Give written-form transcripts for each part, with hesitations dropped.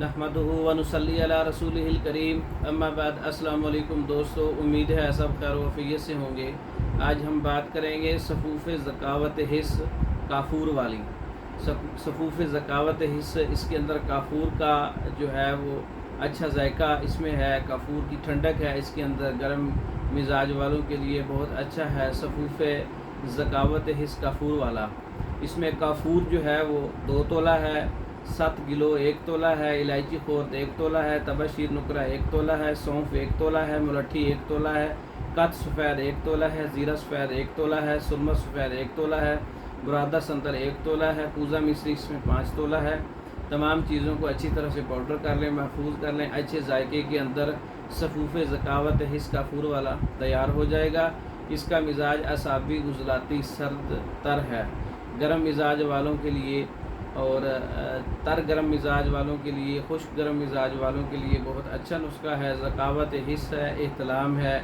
नहमदुहु व नुसल्ली अला रसूलिहिल करीम, अम्मा बाद। अस्सलाम वालेकुम दोस्तों, उम्मीद है सब खैर वफ़ियत से होंगे। आज हम बात करेंगे सफ़ूफ़ ज़कावत हिस्स काफूर वाली। सफ़ूफ़ ज़कावत हिस्स, इसके अंदर काफूर का जो है वो अच्छा जायका इसमें है, काफूर की ठंडक है इसके अंदर, गर्म मिजाज वालों के लिए बहुत अच्छा है सफ़ूफ़ ज़कावत हिस्स काफूर वाला। इसमें काफूर जो है वो 2 तोला है, 7 किलो 1 तोला है, इलायची खोर्द 1 तोला है, तबशीर नुकरा 1 तोला है, सौंफ 1 तोला है, मुलट्ठी 1 तोला है, कत सफ़ेद 1 तोला है, ज़ीरा सफ़ेद 1 तोला है, सुरमा सफ़ेद 1 तोला है, बुरादा संतर 1 तोला है, पूजा मिश्री इसमें 5 तोला है। तमाम चीज़ों को अच्छी तरह से पाउडर कर लें, महफूज कर लें। अच्छे जायके के अंदर सफ़ूफ़ ज़कावत हिस्स काफूर वाला तैयार हो जाएगा। इसका मिजाज असाबी उजलाती सर्द तर है, गर्म मिजाज वालों के लिए और तर गर्म मिजाज वालों के लिए, खुश्क गर्म मिजाज वालों के लिए बहुत अच्छा नुस्खा है। ज़कावत हिस्स है, एहतलाम है,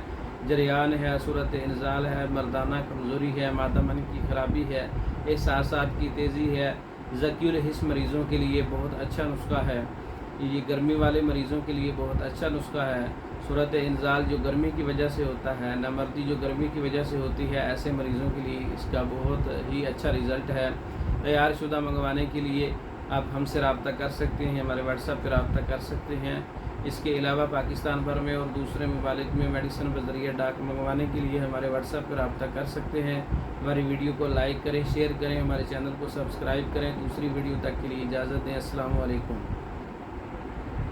जरियान है, सूरत इंजाल है, मर्दाना कमज़ोरी है, मादा मन की ख़राबी है, एहसासात की तेज़ी है। ज़कीउल हिस्स मरीज़ों के लिए बहुत अच्छा नुस्खा है। ये गर्मी वाले मरीज़ों के लिए बहुत अच्छा नुस्खा है। सूरत इंजाल जो गर्मी की वजह से होता है, नामर्दी जो गर्मी की वजह से होती है, ऐसे मरीज़ों के लिए इसका बहुत ही अच्छा रिज़ल्ट है। तैयार शुदा मंगवाने के लिए आप हमसे रब्ता कर सकते हैं, हमारे व्हाट्सएप पर रब्ता कर सकते हैं। इसके अलावा पाकिस्तान भर में और दूसरे ममालिक में मेडिसिन बज़रिया डाक मंगवाने के लिए हमारे व्हाट्सएप पर रब्ता कर सकते हैं। हमारी वीडियो को लाइक करें, शेयर करें, हमारे चैनल को सब्सक्राइब करें। दूसरी वीडियो तक के लिए इजाज़त दें। अस्सलाम वालेकुम।